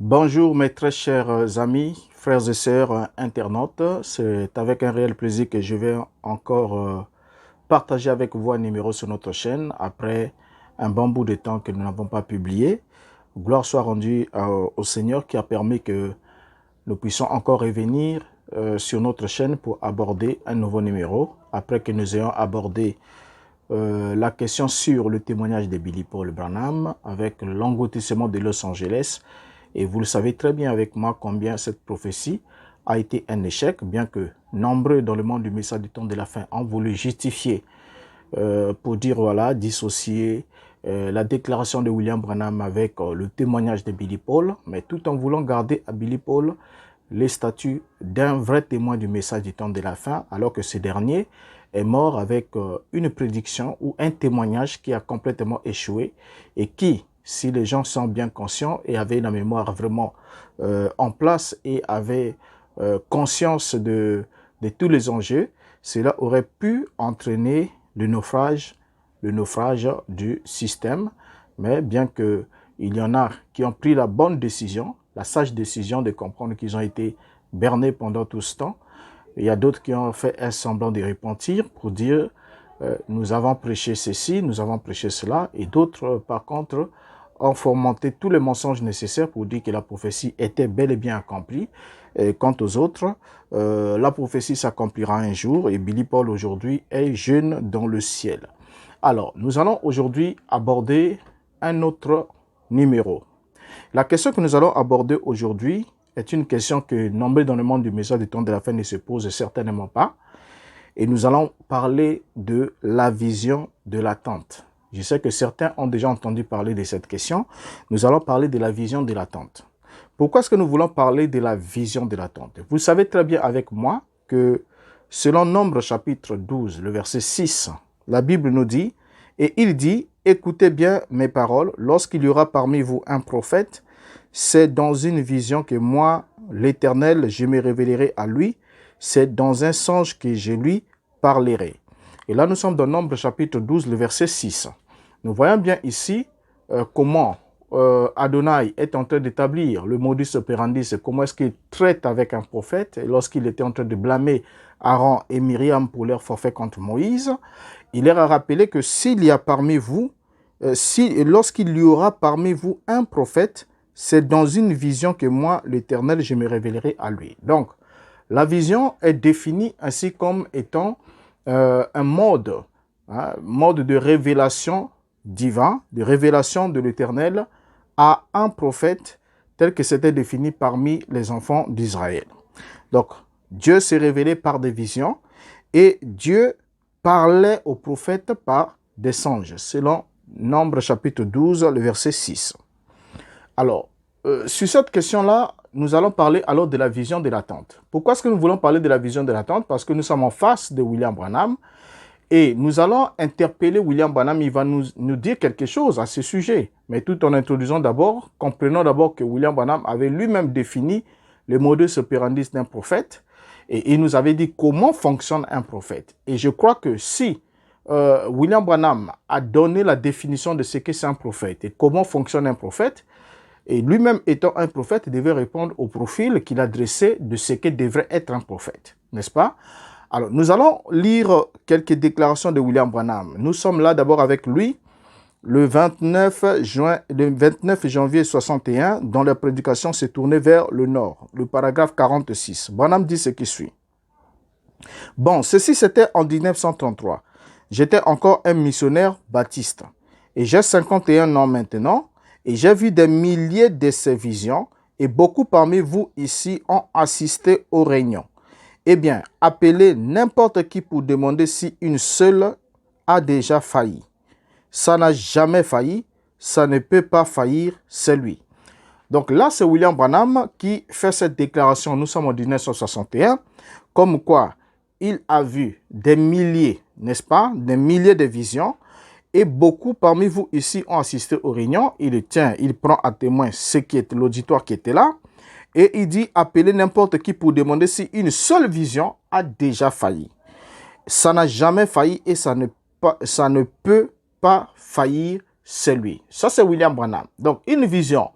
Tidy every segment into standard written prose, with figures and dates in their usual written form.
Bonjour mes très chers amis, frères et sœurs internautes. C'est avec un réel plaisir que je vais encore partager avec vous un numéro sur notre chaîne après un bon bout de temps que nous n'avons pas publié. Gloire soit rendue au Seigneur qui a permis que nous puissions encore revenir sur notre chaîne pour aborder un nouveau numéro après que nous ayons abordé la question sur le témoignage de Billy Paul Branham avec l'engloutissement de Los Angeles. Et vous le savez très bien avec moi combien cette prophétie a été un échec, bien que nombreux dans le monde du message du temps de la fin ont voulu justifier pour dire voilà, dissocier la déclaration de William Branham avec le témoignage de Billy Paul, mais tout en voulant garder à Billy Paul les statuts d'un vrai témoin du message du temps de la fin, alors que ce dernier est mort avec une prédiction ou un témoignage qui a complètement échoué et qui, si les gens sont bien conscients et avaient la mémoire vraiment en place et avaient conscience de tous les enjeux, cela aurait pu entraîner le naufrage du système. Mais bien qu'il y en a qui ont pris la bonne décision, la sage décision de comprendre qu'ils ont été bernés pendant tout ce temps, il y a d'autres qui ont fait un semblant de repentir pour dire nous avons prêché ceci, nous avons prêché cela, et d'autres par contre ont fomenté tous les mensonges nécessaires pour dire que la prophétie était bel et bien accomplie. Et quant aux autres, la prophétie s'accomplira un jour et Billy Paul aujourd'hui est jeune dans le ciel. Alors, nous allons aujourd'hui aborder un autre numéro. La question que nous allons aborder aujourd'hui est une question que nombreux dans le monde du message du temps de la fin ne se posent certainement pas. Et nous allons parler de la vision de l'attente. Je sais que certains ont déjà entendu parler de cette question. Nous allons parler de la vision de l'attente. Pourquoi est-ce que nous voulons parler de la vision de l'attente? Vous savez très bien avec moi que selon Nombre chapitre 12, le verset 6, la Bible nous dit, et il dit, écoutez bien mes paroles, lorsqu'il y aura parmi vous un prophète, c'est dans une vision que moi, l'Éternel, je me révélerai à lui, c'est dans un songe que je lui parlerai. Et là, nous sommes dans Nombre chapitre 12, le verset 6. Nous voyons bien ici comment Adonai est en train d'établir le modus operandi, c'est comment est-ce qu'il traite avec un prophète. Et lorsqu'il était en train de blâmer Aaron et Myriam pour leur forfait contre Moïse, il leur a rappelé que s'il y a parmi vous, lorsqu'il y aura parmi vous un prophète, c'est dans une vision que moi, l'Éternel, je me révélerai à lui. Donc, la vision est définie ainsi comme étant un mode de révélation divin, de révélation de l'Éternel à un prophète tel que c'était défini parmi les enfants d'Israël. Donc, Dieu s'est révélé par des visions et Dieu parlait aux prophètes par des songes, selon Nombre chapitre 12, le verset 6. Alors, sur cette question-là, nous allons parler alors de la vision de l'attente. Pourquoi est-ce que nous voulons parler de la vision de l'attente? Parce que nous sommes en face de William Branham et nous allons interpeller William Branham. Il va nous dire quelque chose à ce sujet. Mais tout en introduisant d'abord, comprenons d'abord que William Branham avait lui-même défini le modus operandi d'un prophète et il nous avait dit comment fonctionne un prophète. Et je crois que si William Branham a donné la définition de ce que c'est un prophète et comment fonctionne un prophète, et lui-même étant un prophète, il devait répondre au profil qu'il a dressé de ce que devrait être un prophète, n'est-ce pas? Alors, nous allons lire quelques déclarations de William Branham. Nous sommes là d'abord avec lui, le 29 janvier 61, dont la prédication s'est tournée vers le nord, le paragraphe 46. Branham dit ce qui suit. Bon, ceci c'était en 1933. J'étais encore un missionnaire baptiste et j'ai 51 ans maintenant. Et j'ai vu des milliers de ces visions et beaucoup parmi vous ici ont assisté aux réunions. Eh bien, appelez n'importe qui pour demander si une seule a déjà failli. Ça n'a jamais failli, ça ne peut pas faillir, c'est lui. Donc là, c'est William Branham qui fait cette déclaration. Nous sommes en 1961, comme quoi il a vu des milliers, n'est-ce pas, des milliers de visions. Et beaucoup parmi vous ici ont assisté aux réunions. Il prend à témoin ce qui est l'auditoire qui était là. Et il dit, appelez n'importe qui pour demander si une seule vision a déjà failli. Ça n'a jamais failli et ça ne peut pas faillir, c'est lui. Ça, c'est William Branham. Donc, une vision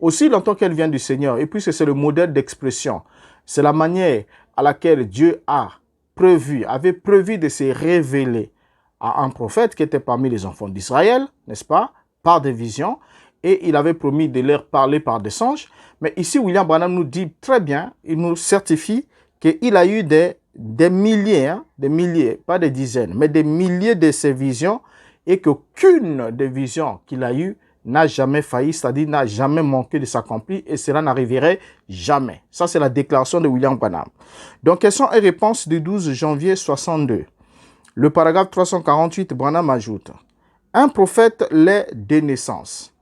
aussi longtemps qu'elle vient du Seigneur, et puis c'est le modèle d'expression. C'est la manière à laquelle Dieu avait prévu de se révéler à un prophète qui était parmi les enfants d'Israël, n'est-ce pas, par des visions, et il avait promis de leur parler par des songes. Mais ici, William Branham nous dit très bien, il nous certifie qu'il a eu des milliers, des milliers, pas des dizaines, mais des milliers de ces visions, et qu'aucune des visions qu'il a eues n'a jamais failli, c'est-à-dire n'a jamais manqué de s'accomplir, et cela n'arriverait jamais. Ça, c'est la déclaration de William Branham. Donc, questions et réponses du 12 janvier 62. Le paragraphe 348, Branham ajoute: un prophète l'est de naissance.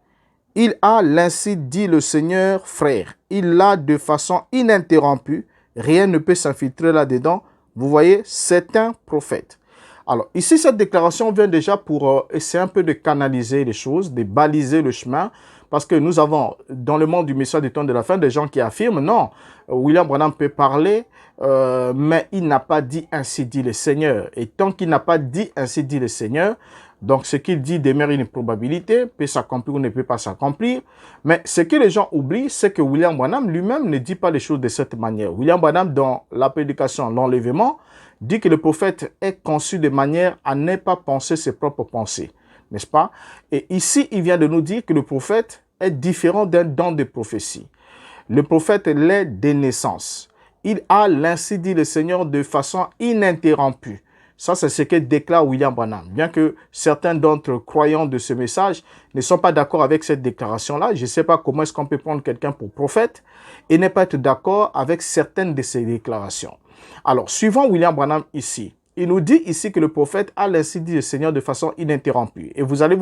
Il a l'ainsi dit le Seigneur, frère. Il l'a de façon ininterrompue. Rien ne peut s'infiltrer là-dedans. Vous voyez, c'est un prophète. Alors, ici, cette déclaration vient déjà pour essayer un peu de canaliser les choses, de baliser le chemin, parce que nous avons, dans le monde du message du temps de la fin, des gens qui affirment, non, William Branham peut parler, mais il n'a pas dit ainsi dit le Seigneur. Et tant qu'il n'a pas dit ainsi dit le Seigneur, donc ce qu'il dit demeure une probabilité, peut s'accomplir ou ne peut pas s'accomplir. Mais ce que les gens oublient, c'est que William Branham lui-même ne dit pas les choses de cette manière. William Branham, dans la prédication L'Enlèvement, dit que le prophète est conçu de manière à ne pas penser ses propres pensées, n'est-ce pas? Et ici, il vient de nous dire que le prophète est différent d'un don de prophétie. Le prophète l'est de naissance. Il a l'ainsi dit le Seigneur de façon ininterrompue. Ça, c'est ce que déclare William Branham. Bien que certains d'entre croyants de ce message ne sont pas d'accord avec cette déclaration-là, je ne sais pas comment est-ce qu'on peut prendre quelqu'un pour prophète et ne pas être d'accord avec certaines de ces déclarations. Alors, suivant William Branham ici, il nous dit ici que le prophète a l'ainsi dit le Seigneur de façon ininterrompue. Et vous allez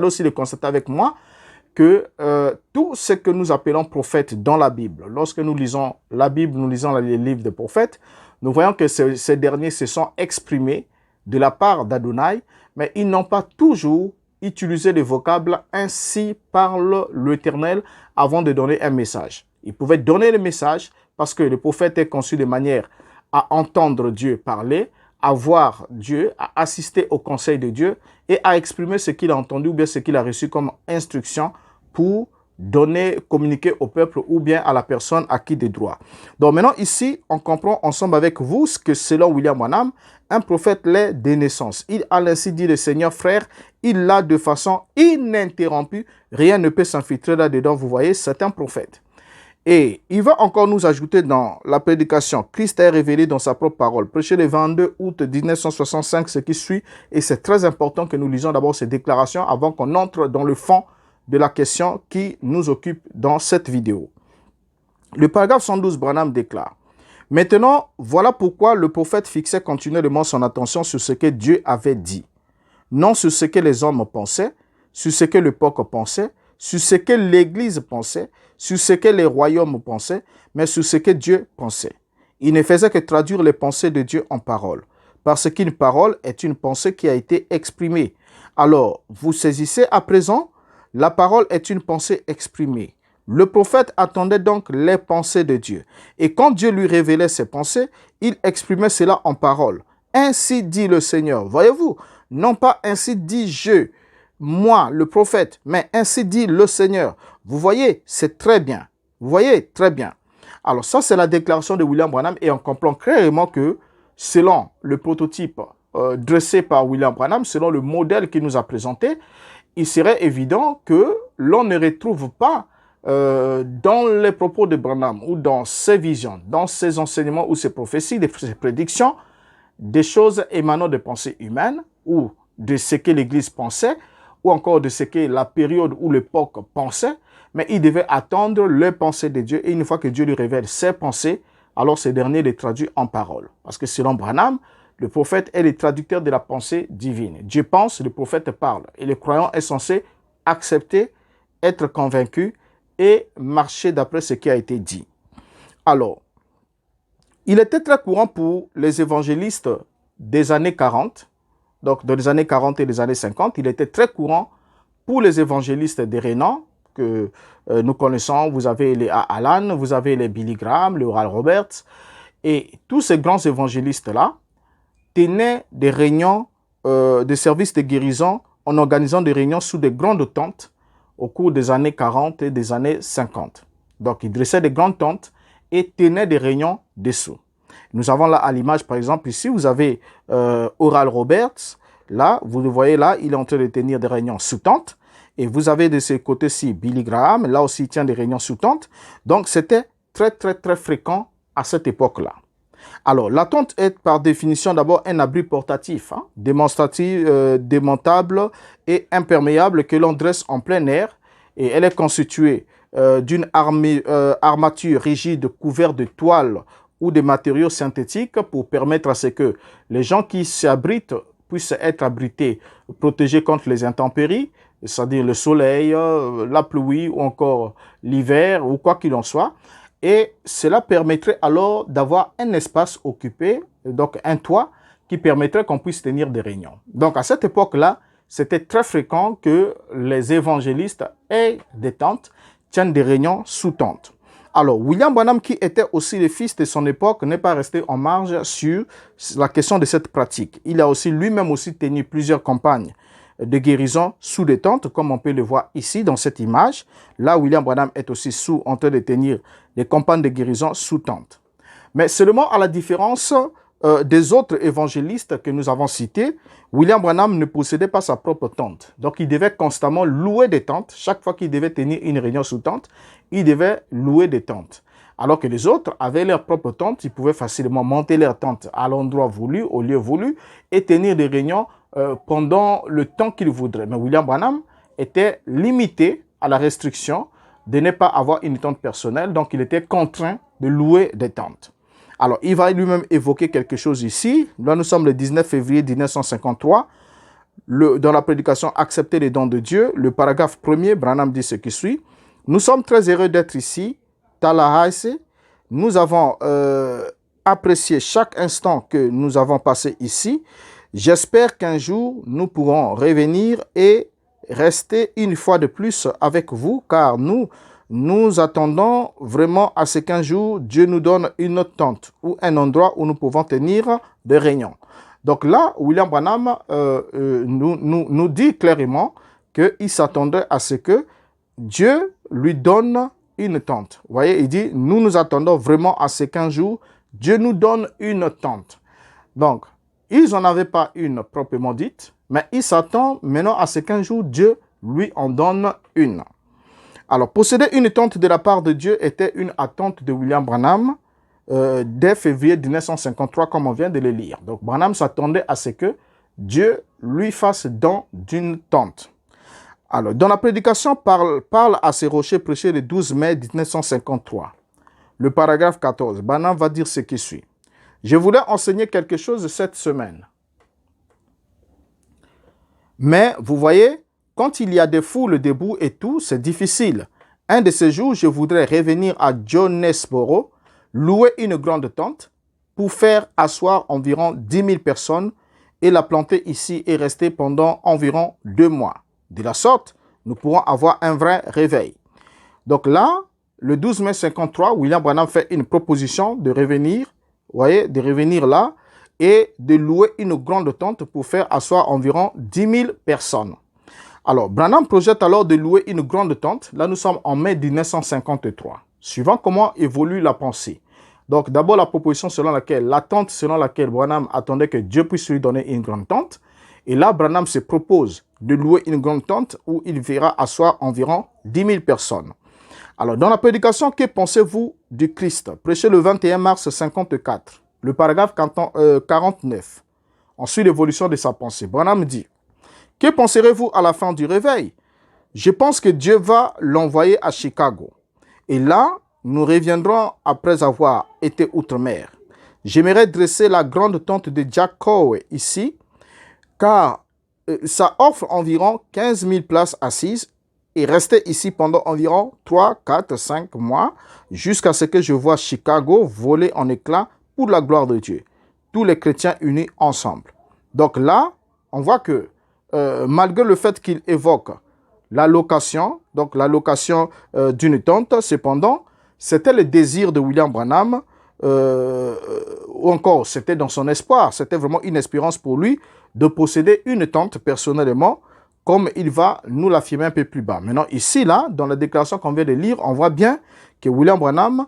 aussi le constater avec moi que tout ce que nous appelons prophètes dans la Bible, lorsque nous lisons la Bible, nous lisons les livres des prophètes, nous voyons que ces derniers se sont exprimés de la part d'Adonai, mais ils n'ont pas toujours utilisé le vocable « ainsi parle l'Éternel » avant de donner un message. Ils pouvaient donner le message parce que le prophète est conçu de manière à entendre Dieu parler, à voir Dieu, à assister au conseil de Dieu et à exprimer ce qu'il a entendu ou bien ce qu'il a reçu comme instruction pour communiquer au peuple ou bien à la personne à qui de droit. Donc maintenant ici, on comprend ensemble avec vous ce que selon William Branham, un prophète l'est de naissance. Il a ainsi dit le Seigneur, frère, il l'a de façon ininterrompue. Rien ne peut s'infiltrer là-dedans. Vous voyez, c'est un prophète. Et il va encore nous ajouter dans la prédication, Christ est révélé dans sa propre parole. Prêché le 22 août 1965, ce qui suit. Et c'est très important que nous lisions d'abord ces déclarations avant qu'on entre dans le fond de la question qui nous occupe dans cette vidéo. Le paragraphe 112, Branham déclare: maintenant, voilà pourquoi le prophète fixait continuellement son attention sur ce que Dieu avait dit. Non sur ce que les hommes pensaient, sur ce que l'époque pensait, sur ce que l'Église pensait, sur ce que les royaumes pensaient, mais sur ce que Dieu pensait. Il ne faisait que traduire les pensées de Dieu en paroles, parce qu'une parole est une pensée qui a été exprimée. Alors, vous saisissez à présent, la parole est une pensée exprimée. Le prophète attendait donc les pensées de Dieu. Et quand Dieu lui révélait ses pensées, il exprimait cela en parole. Ainsi dit le Seigneur. Voyez-vous, non pas ainsi dit je, moi, le prophète, mais ainsi dit le Seigneur. Vous voyez, c'est très bien. Vous voyez, très bien. Alors ça, c'est la déclaration de William Branham et on comprend clairement que selon le prototype dressé par William Branham, selon le modèle qu'il nous a présenté, il serait évident que l'on ne retrouve pas dans les propos de Branham ou dans ses visions, dans ses enseignements ou ses prophéties, ses prédictions, des choses émanant de pensées humaines ou de ce que l'Église pensait ou encore de ce que la période ou l'époque pensait, mais il devait attendre les pensées de Dieu et une fois que Dieu lui révèle ses pensées, alors ce dernier les traduit en paroles. Parce que selon Branham, le prophète est le traducteur de la pensée divine. Dieu pense, le prophète parle. Et le croyant est censé accepter, être convaincu et marcher d'après ce qui a été dit. Alors, il était très courant pour les évangélistes des années 40, donc dans les années 40 et les années 50, il était très courant pour les évangélistes des Rénans, que nous connaissons, vous avez les A. Allen, vous avez les Billy Graham, le Oral Roberts, et tous ces grands évangélistes-là tenaient des réunions, des services de guérison en organisant des réunions sous des grandes tentes au cours des années 40 et des années 50. Donc, il dressait des grandes tentes et tenait des réunions dessous. Nous avons là à l'image, par exemple, ici, vous avez Oral Roberts. Là, vous le voyez là, il est en train de tenir des réunions sous tente. Et vous avez de ce côté-ci Billy Graham. Là aussi, il tient des réunions sous tente. Donc, c'était très, très, très fréquent à cette époque-là. Alors, la tente est par définition d'abord un abri portatif, démonstratif, démontable et imperméable que l'on dresse en plein air. Et elle est constituée d'une armature rigide couverte de toile ou de matériaux synthétiques pour permettre à ce que les gens qui s'abritent puissent être abrités, protégés contre les intempéries, c'est-à-dire le soleil, la pluie ou encore l'hiver ou quoi qu'il en soit. Et cela permettrait alors d'avoir un espace occupé, donc un toit, qui permettrait qu'on puisse tenir des réunions. Donc à cette époque-là, c'était très fréquent que les évangélistes aient des tentes, tiennent des réunions sous tente. Alors, William Branham, qui était aussi le fils de son époque, n'est pas resté en marge sur la question de cette pratique. Il a aussi lui-même aussi tenu plusieurs campagnes de guérison sous des tentes, comme on peut le voir ici dans cette image. Là, William Branham est aussi en train de tenir des campagnes de guérison sous tente. Mais seulement à la différence des autres évangélistes que nous avons cités, William Branham ne possédait pas sa propre tente. Donc, il devait constamment louer des tentes. Chaque fois qu'il devait tenir une réunion sous tente, il devait louer des tentes. Alors que les autres avaient leur propre tente, ils pouvaient facilement monter leur tente à l'endroit voulu, au lieu voulu, et tenir des réunions pendant le temps qu'ils voudraient. Mais William Branham était limité à la restriction de ne pas avoir une tente personnelle, donc il était contraint de louer des tentes. Alors, il va lui-même évoquer quelque chose ici. Là, nous sommes le 19 février 1953. Dans la prédication « Accepter les dons de Dieu », le paragraphe 1er, Branham dit ce qui suit. « Nous sommes très heureux d'être ici, Tallahassee. Nous avons apprécié chaque instant que nous avons passé ici. J'espère qu'un jour, nous pourrons revenir et rester une fois de plus avec vous, car nous attendons vraiment à ce qu'un jour, Dieu nous donne une autre tente ou un endroit où nous pouvons tenir des réunions. » Donc là, William Branham nous dit clairement qu'il s'attendrait à ce que Dieu lui donne une tente. Vous voyez, il dit, nous attendons vraiment à ce qu'un jour, Dieu nous donne une tente. Donc, ils n'en avaient pas une proprement dite, mais ils s'attendent maintenant à ce qu'un jour, Dieu lui en donne une. Alors, posséder une tente de la part de Dieu était une attente de William Branham dès février 1953, comme on vient de le lire. Donc, Branham s'attendait à ce que Dieu lui fasse don d'une tente. Alors, dans la prédication, parle à ces rochers prêchés le 12 mai 1953. Le paragraphe 14, Branham va dire ce qui suit. « Je voulais enseigner quelque chose cette semaine. Mais, vous voyez, quand il y a des foules debout et tout, c'est difficile. Un de ces jours, je voudrais revenir à Jonesboro, louer une grande tente pour faire asseoir environ 10 000 personnes et la planter ici et rester pendant environ 2 mois. De la sorte, nous pourrons avoir un vrai réveil. » Donc là, le 12 mai 1953, William Branham fait une proposition de revenir, vous voyez, de revenir là et de louer une grande tente pour faire asseoir environ 10 000 personnes. Alors, Branham projette alors de louer une grande tente. Là, nous sommes en mai 1953. Suivant comment évolue la pensée. Donc, d'abord, la proposition selon laquelle, la tente selon laquelle Branham attendait que Dieu puisse lui donner une grande tente. Et là, Branham se propose de louer une grande tente où il verra asseoir environ 10 000 personnes. Alors, dans la prédication, que pensez-vous du Christ? Prêché le 21 mars 1954, le paragraphe 49. Ensuite, l'évolution de sa pensée. Branham dit, « Que penserez-vous à la fin du réveil? Je pense que Dieu va l'envoyer à Chicago. Et là, nous reviendrons après avoir été outre-mer. J'aimerais dresser la grande tente de Jack Cowie ici, car ça offre environ 15 000 places assises et rester ici pendant environ 3, 4, 5 mois jusqu'à ce que je vois Chicago voler en éclats pour la gloire de Dieu. Tous les chrétiens unis ensemble. » Donc là, on voit que malgré le fait qu'il évoque la location, donc la location d'une tente, cependant, c'était le désir de William Branham, ou encore c'était dans son espoir, c'était vraiment une espérance pour lui de posséder une tente personnellement, comme il va nous l'affirmer un peu plus bas. Maintenant, ici, là, dans la déclaration qu'on vient de lire, on voit bien que William Branham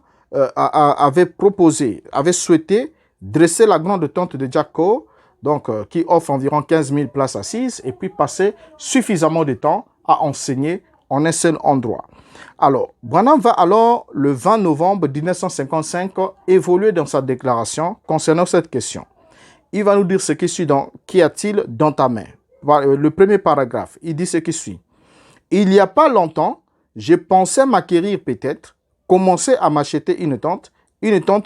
avait proposé, avait souhaité dresser la grande tente de Jacko, donc qui offre environ 15 000 places assises, et puis passer suffisamment de temps à enseigner en un seul endroit. Alors, Branham va alors, le 20 novembre 1955, évoluer dans sa déclaration concernant cette question. Il va nous dire ce qui suit dans « Qu'y a-t-il dans ta main ?» Le premier paragraphe, il dit ce qui suit. « Il n'y a pas longtemps, je pensais m'acquérir peut-être, commencer à m'acheter une tente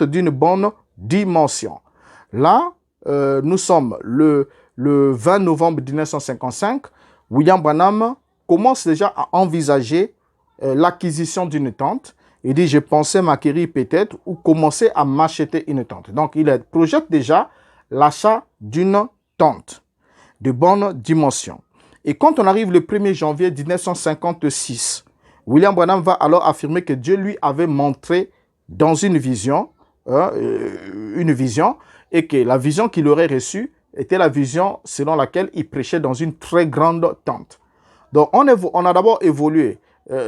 d'une bonne dimension. » Là, nous sommes le 20 novembre 1955. William Branham commence déjà à envisager l'acquisition d'une tente. Il dit, je pensais m'acquérir peut-être ou commencer à m'acheter une tente. Donc, il projette déjà l'achat d'une tente de bonne dimension. Et quand on arrive le 1er janvier 1956, William Branham va alors affirmer que Dieu lui avait montré dans une vision, et que la vision qu'il aurait reçue était la vision selon laquelle il prêchait dans une très grande tente. Donc, on a d'abord évolué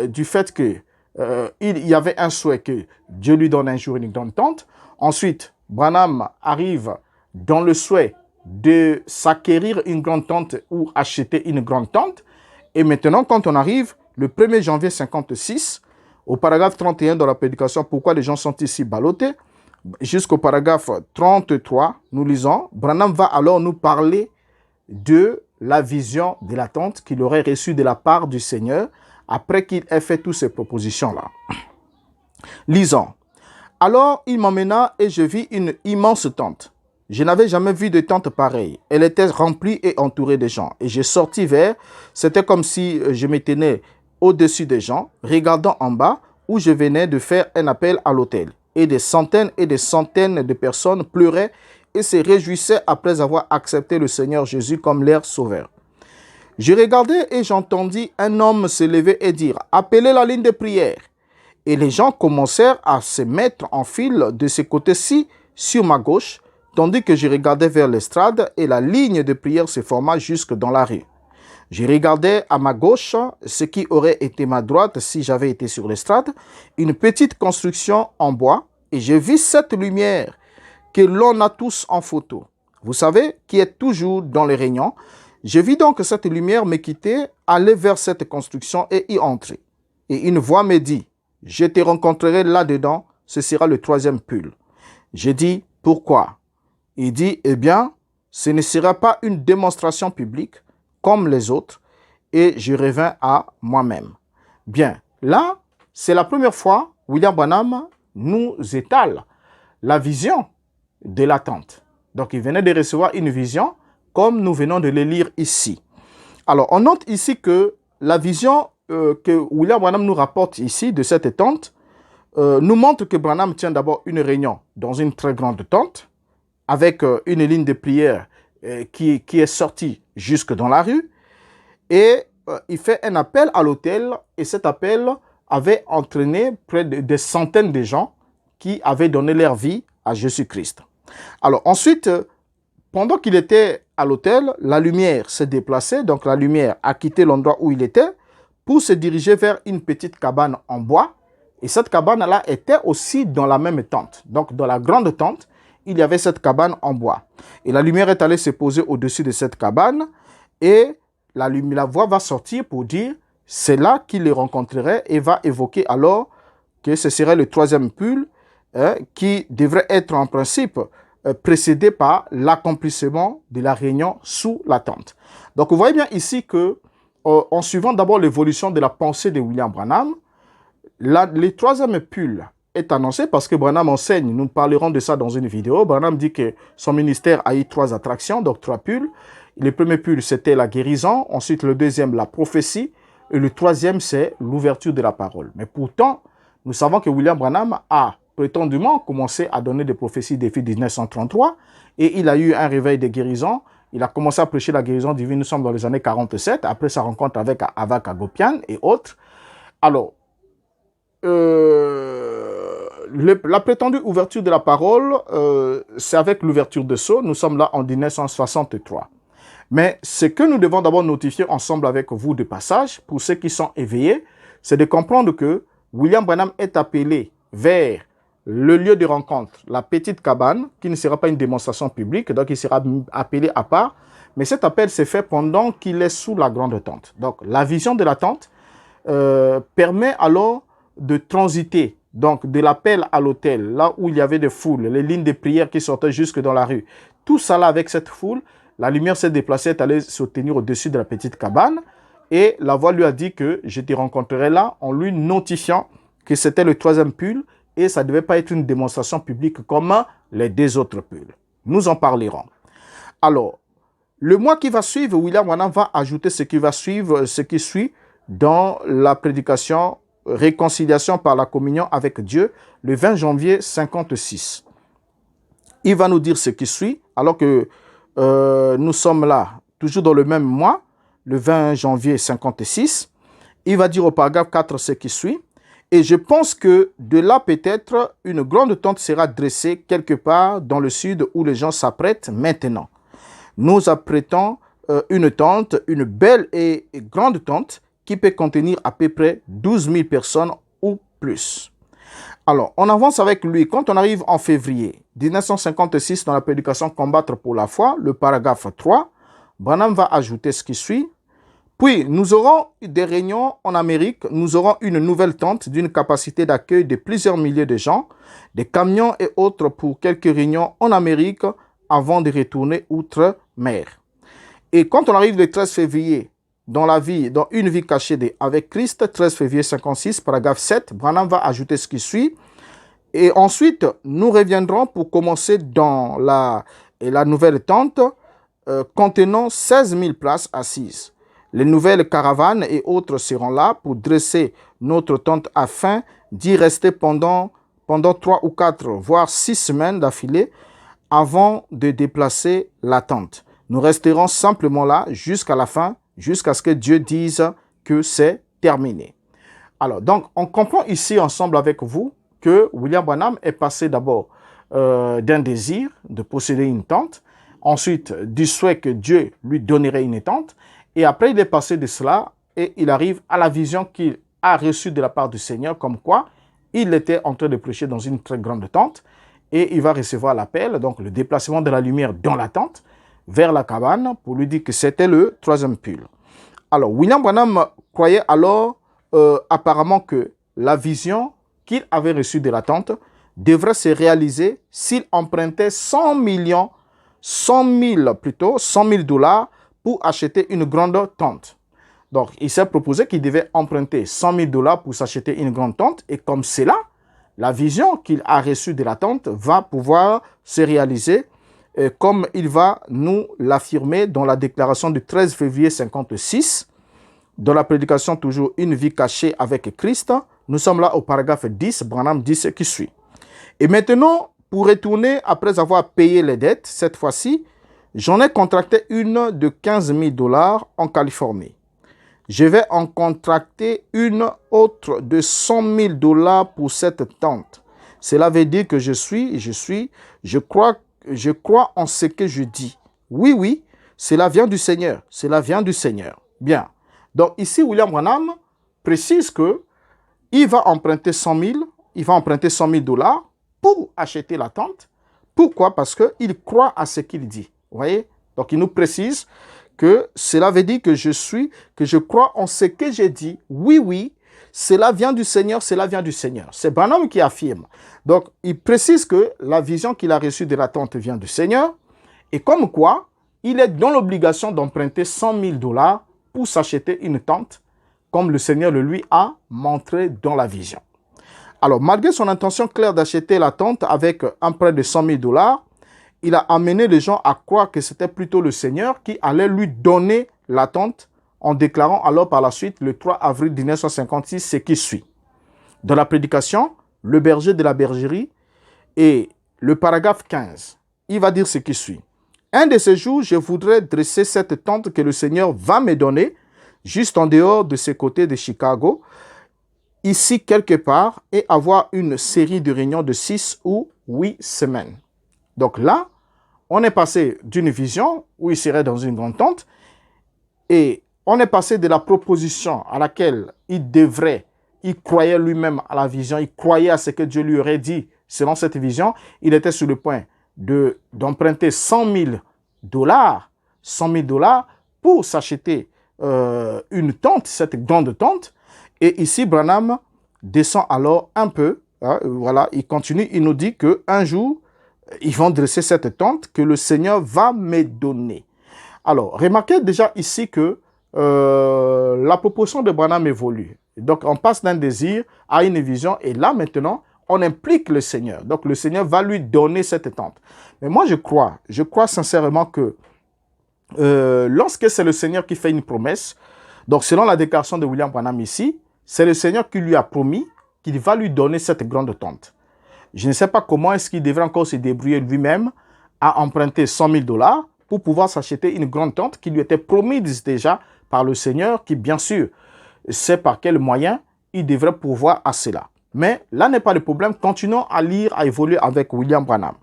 du fait que il y avait un souhait que Dieu lui donne un jour une grande tente. Ensuite, Branham arrive dans le souhait de s'acquérir une grande tente ou acheter une grande tente. Et maintenant, quand on arrive le 1er janvier 1956, au paragraphe 31 dans la prédication, pourquoi les gens sont ici ballottés, jusqu'au paragraphe 33, nous lisons, Branham va alors nous parler de la vision de la tente qu'il aurait reçue de la part du Seigneur après qu'il ait fait toutes ces propositions-là. Lisons. Alors il m'emmena et je vis une immense tente. Je n'avais jamais vu de tente pareille. Elle était remplie et entourée de gens. Et j'ai sorti vers, c'était comme si je me tenais au-dessus des gens, regardant en bas, où je venais de faire un appel à l'autel. Et des centaines de personnes pleuraient et se réjouissaient après avoir accepté le Seigneur Jésus comme leur sauveur. Je regardais et j'entendis un homme se lever et dire « Appelez la ligne de prière ». Et les gens commencèrent à se mettre en file de ce côté-ci sur ma gauche, tandis que je regardais vers l'estrade et la ligne de prière se forma jusque dans la rue. Je regardais à ma gauche, ce qui aurait été ma droite si j'avais été sur l'estrade, une petite construction en bois, et je vis cette lumière que l'on a tous en photo. Vous savez, qui est toujours dans les réunions. Je vis donc cette lumière me quitter, aller vers cette construction et y entrer. Et une voix me dit, je te rencontrerai là-dedans, ce sera le 3e pull. J'ai dit, pourquoi? Il dit, eh bien, ce ne sera pas une démonstration publique comme les autres, et je revins à moi-même. Bien, là, c'est la première fois William Branham nous étale la vision de la tente. Donc, il venait de recevoir une vision, comme nous venons de le lire ici. Alors, on note ici que la vision que William Branham nous rapporte ici de cette tente nous montre que Branham tient d'abord une réunion dans une très grande tente, avec une ligne de prière qui est sortie jusque dans la rue, et il fait un appel à l'autel, et cet appel avait entraîné près de des centaines de gens qui avaient donné leur vie à Jésus-Christ. Alors ensuite, pendant qu'il était à l'autel, la lumière s'est déplacée, donc la lumière a quitté l'endroit où il était pour se diriger vers une petite cabane en bois, et cette cabane-là était aussi dans la même tente. Donc dans la grande tente, il y avait cette cabane en bois. Et la lumière est allée se poser au-dessus de cette cabane, et la voix va sortir pour dire, c'est là qu'il les rencontrerait, et va évoquer alors que ce serait le 3e pull qui devrait être en principe précédé par l'accomplissement de la réunion sous la tente. Donc vous voyez bien ici que, en suivant d'abord l'évolution de la pensée de William Branham, le 3e pull est annoncé parce que Branham enseigne, nous parlerons de ça dans une vidéo. Branham dit que son ministère a eu 3 attractions, donc 3 pulls. Le premier pull, c'était la guérison. Ensuite, le deuxième, la prophétie. Et le 3e, c'est l'ouverture de la parole. Mais pourtant, nous savons que William Branham a prétendument commencé à donner des prophéties depuis 1933. Et il a eu un réveil de guérison. Il a commencé à prêcher la guérison divine, nous sommes dans les années 47, après sa rencontre avec Avak Agopian et autres. Alors, la prétendue ouverture de la parole, c'est avec l'ouverture de Sceaux. Nous sommes là en 1963. Mais ce que nous devons d'abord notifier ensemble avec vous de passage, pour ceux qui sont éveillés, c'est de comprendre que William Branham est appelé vers le lieu de rencontre, la petite cabane, qui ne sera pas une démonstration publique, donc il sera appelé à part. Mais cet appel s'est fait pendant qu'il est sous la grande tente. Donc la vision de la tente permet alors de transiter, donc de l'appel à l'autel, là où il y avait des foules, les lignes de prière qui sortaient jusque dans la rue. Tout ça là, avec cette foule, la lumière s'est déplacée, est allée se tenir au-dessus de la petite cabane. Et la voix lui a dit que je te rencontrerai là, en lui notifiant que c'était le troisième pull et ça ne devait pas être une démonstration publique comme les deux autres pulls. Nous en parlerons. Alors, le mois qui va suivre, William Branham va ajouter ce qui va suivre, ce qui suit dans la prédication réconciliation par la communion avec Dieu, le 20 janvier 56. Il va nous dire ce qui suit, alors que nous sommes là, toujours dans le même mois, le 20 janvier 56. Il va dire au paragraphe 4 ce qui suit. Et je pense que de là, peut-être, une grande tente sera dressée quelque part dans le sud où les gens s'apprêtent maintenant. Nous apprêtons une tente, une belle et grande tente qui peut contenir à peu près 12 000 personnes ou plus. Alors, on avance avec lui. Quand on arrive en février 1956 dans la prédication Combattre pour la foi, le paragraphe 3, Branham va ajouter ce qui suit. Puis, nous aurons des réunions en Amérique. Nous aurons une nouvelle tente d'une capacité d'accueil de plusieurs milliers de gens, des camions et autres pour quelques réunions en Amérique avant de retourner outre-mer. Et quand on arrive le 13 février, dans une vie cachée avec Christ, 13 février 56, paragraphe 7, Branham va ajouter ce qui suit. Et ensuite, nous reviendrons pour commencer dans la nouvelle tente contenant 16 000 places assises. Les nouvelles caravanes et autres seront là pour dresser notre tente afin d'y rester pendant 3 ou 4, voire 6 semaines d'affilée avant de déplacer la tente. Nous resterons simplement là jusqu'à la fin, jusqu'à ce que Dieu dise que c'est terminé. Alors, donc, on comprend ici ensemble avec vous que William Branham est passé d'abord d'un désir de posséder une tente, ensuite du souhait que Dieu lui donnerait une tente, et après il est passé de cela et il arrive à la vision qu'il a reçue de la part du Seigneur, comme quoi il était en train de prêcher dans une très grande tente, et il va recevoir l'appel, donc le déplacement de la lumière dans la tente, vers la cabane, pour lui dire que c'était le troisième pull. Alors, William Branham croyait alors apparemment que la vision qu'il avait reçue de la tente devrait se réaliser s'il empruntait 100 000 $ pour acheter une grande tente. Donc, il s'est proposé qu'il devait emprunter 100 000 $ pour s'acheter une grande tente, et comme c'est là, la vision qu'il a reçue de la tente va pouvoir se réaliser comme il va nous l'affirmer dans la déclaration du 13 février 56, dans la prédication toujours une vie cachée avec Christ. Nous sommes là au paragraphe 10, Branham dit ce qui suit. Et maintenant, pour retourner après avoir payé les dettes, cette fois-ci, j'en ai contracté une de 15 000 $ en Californie. Je vais en contracter une autre de 100 000 $ pour cette tente. Cela veut dire que je crois en ce que je dis. Oui, cela vient du Seigneur. Cela vient du Seigneur. Bien. Donc ici, William Branham précise que il va emprunter 100 000 $ pour acheter la tente. Pourquoi? Parce qu'il croit à ce qu'il dit. Vous voyez? Donc il nous précise que cela veut dire que je crois en ce que j'ai dit. Oui, cela vient du Seigneur, cela vient du Seigneur. C'est Branham qui affirme. Donc, il précise que la vision qu'il a reçue de la tente vient du Seigneur, et comme quoi, il est dans l'obligation d'emprunter 100 000 $ pour s'acheter une tente, comme le Seigneur le lui a montré dans la vision. Alors, malgré son intention claire d'acheter la tente avec un prêt de 100 000 $, il a amené les gens à croire que c'était plutôt le Seigneur qui allait lui donner la tente, en déclarant alors par la suite, le 3 avril 1956, ce qui suit. Dans la prédication, le berger de la bergerie et le paragraphe 15, il va dire ce qui suit. Un de ces jours, je voudrais dresser cette tente que le Seigneur va me donner, juste en dehors de ce côté de Chicago, ici quelque part, et avoir une série de réunions de 6 ou 8 semaines. Donc là, on est passé d'une vision où il serait dans une grande tente et on est passé de la proposition à laquelle il croyait lui-même à la vision, il croyait à ce que Dieu lui aurait dit selon cette vision. Il était sur le point d'emprunter 100 000 dollars, 100 000 dollars pour s'acheter une tente, cette grande tente. Et ici, Branham descend alors un peu. Hein, voilà, il continue, il nous dit qu'un jour, ils vont dresser cette tente que le Seigneur va me donner. Alors, remarquez déjà ici que la proposition de Branham évolue. Donc, on passe d'un désir à une vision et là, maintenant, on implique le Seigneur. Donc, le Seigneur va lui donner cette tente. Mais moi, je crois sincèrement que lorsque c'est le Seigneur qui fait une promesse, donc selon la déclaration de William Branham ici, c'est le Seigneur qui lui a promis qu'il va lui donner cette grande tente. Je ne sais pas comment est-ce qu'il devrait encore se débrouiller lui-même à emprunter 100 000 dollars pour pouvoir s'acheter une grande tente qui lui était promise déjà par le Seigneur, qui bien sûr sait par quel moyen il devrait pourvoir à cela. Mais là n'est pas le problème. Continuons à lire, à évoluer avec William Branham.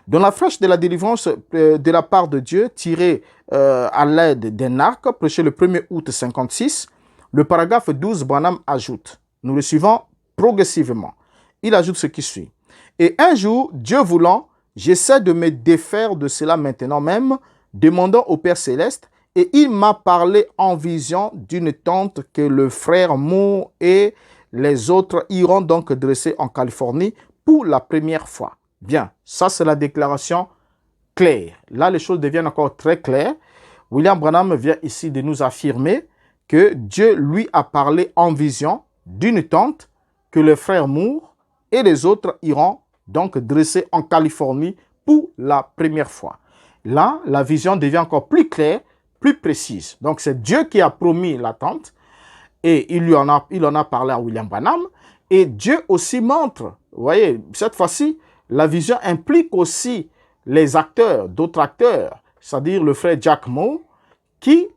Dans la flèche de la délivrance de la part de Dieu, tirée à l'aide d'un arc, prêché le 1er août 56, le paragraphe 12, Branham ajoute, nous le suivons progressivement, il ajoute ce qui suit. Et un jour, Dieu voulant, j'essaie de me défaire de cela maintenant même, demandant au Père Céleste, et il m'a parlé en vision d'une tente que le frère Moore et les autres iront donc dresser en Californie pour la première fois. Bien, ça c'est la déclaration claire. Là, les choses deviennent encore très claires. William Branham vient ici de nous affirmer que Dieu lui a parlé en vision d'une tente que le frère Moore et les autres iront donc dresser en Californie pour la première fois. Là, la vision devient encore plus claire, plus précise. Donc, c'est Dieu qui a promis la tente et il en a parlé à William Branham. Et Dieu aussi montre, vous voyez, cette fois-ci, la vision implique aussi les acteurs, d'autres acteurs, c'est-à-dire le frère Jack Moore, qui,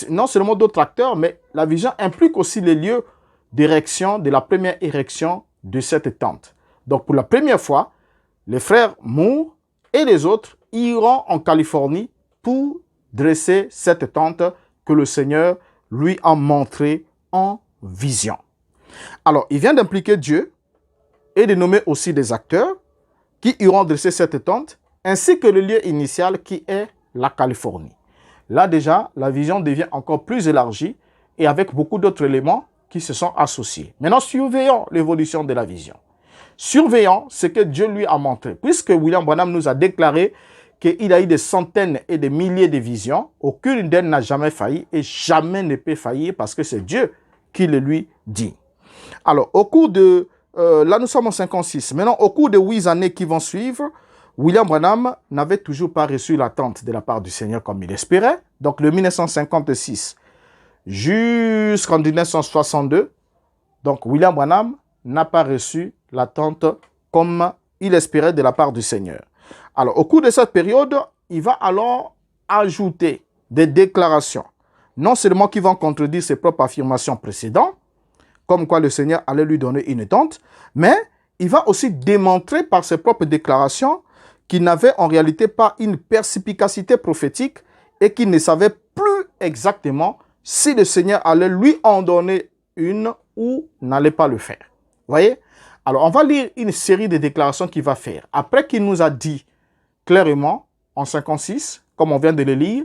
non seulement d'autres acteurs, mais la vision implique aussi les lieux d'érection, de la première érection de cette tente. Donc, pour la première fois, les frères Moore et les autres iront en Californie pour dresser cette tente que le Seigneur lui a montrée en vision. Alors, il vient d'impliquer Dieu et de nommer aussi des acteurs qui iront dresser cette tente, ainsi que le lieu initial qui est la Californie. Là déjà, la vision devient encore plus élargie et avec beaucoup d'autres éléments qui se sont associés. Maintenant, surveillons l'évolution de la vision. Surveillons ce que Dieu lui a montré. Puisque William Branham nous a déclaré qu'il a eu des centaines et des milliers de visions, aucune d'elles n'a jamais failli et jamais ne peut faillir parce que c'est Dieu qui le lui dit. Alors, au cours de... là, nous sommes en 56. Maintenant, au cours des 8 années qui vont suivre, William Branham n'avait toujours pas reçu l'attente de la part du Seigneur comme il espérait. Donc, de 1956 jusqu'en 1962, donc William Branham n'a pas reçu l'attente comme il espérait de la part du Seigneur. Alors, au cours de cette période, il va alors ajouter des déclarations, non seulement qui vont contredire ses propres affirmations précédentes, comme quoi le Seigneur allait lui donner une tente, mais il va aussi démontrer par ses propres déclarations qu'il n'avait en réalité pas une perspicacité prophétique et qu'il ne savait plus exactement si le Seigneur allait lui en donner une ou n'allait pas le faire. Vous voyez? Alors, on va lire une série de déclarations qu'il va faire. Après qu'il nous a dit clairement, en 56, comme on vient de le lire,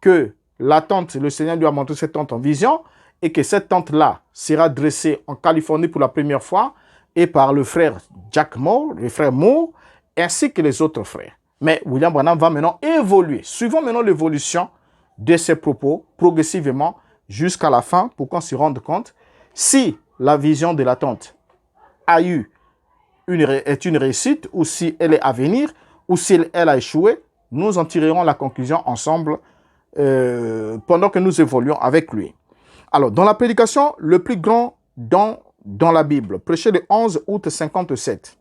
que la tente, le Seigneur lui a montré cette tente en vision et que cette tente-là sera dressée en Californie pour la première fois et par le frère Jack Moore, le frère Moore, ainsi que les autres frères. Mais William Branham va maintenant évoluer. Suivons maintenant l'évolution de ses propos progressivement jusqu'à la fin pour qu'on se rende compte si la vision de la tente est une réussite ou si elle est à venir ou si elle a échoué. Nous en tirerons la conclusion ensemble pendant que nous évoluons avec lui. Alors, dans la prédication, le plus grand don dans la Bible, prêché le 11 août 57,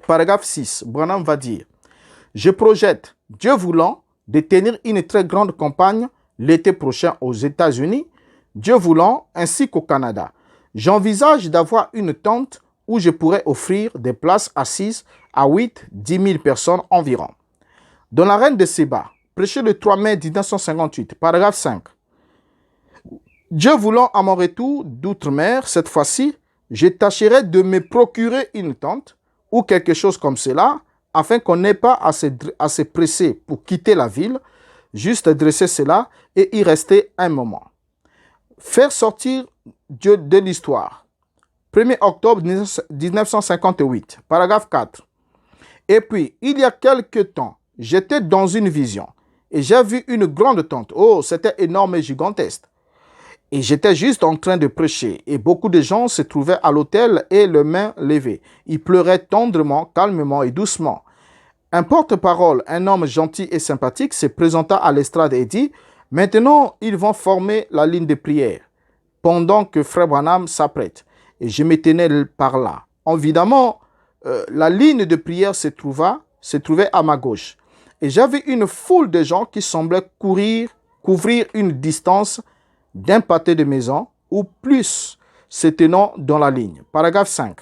paragraphe 6, Branham va dire « Je projette, Dieu voulant, de tenir une très grande campagne l'été prochain aux États-Unis, Dieu voulant, ainsi qu'au Canada. J'envisage d'avoir une tente où je pourrais offrir des places assises à 8-10 000 personnes environ. Dans la reine de Séba, prêché le 3 mai 1958, paragraphe 5. Dieu voulant à mon retour d'outre-mer, cette fois-ci, je tâcherai de me procurer une tente ou quelque chose comme cela, afin qu'on n'ait pas à se presser pour quitter la ville, juste dresser cela et y rester un moment. Faire sortir Dieu de l'histoire. 1er octobre 1958, paragraphe 4. Et puis, il y a quelque temps, j'étais dans une vision et j'ai vu une grande tente. Oh, c'était énorme et gigantesque. Et j'étais juste en train de prêcher et beaucoup de gens se trouvaient à l'autel et les mains levées. Ils pleuraient tendrement, calmement et doucement. Un porte-parole, un homme gentil et sympathique, se présenta à l'estrade et dit « Maintenant, ils vont former la ligne de prière pendant que Frère Branham s'apprête. » Et je me tenais par là. Évidemment, la ligne de prière se trouvait à ma gauche. Et j'avais une foule de gens qui semblaient couvrir une distance d'un pâté de maison ou plus se tenant dans la ligne. Paragraphe 5.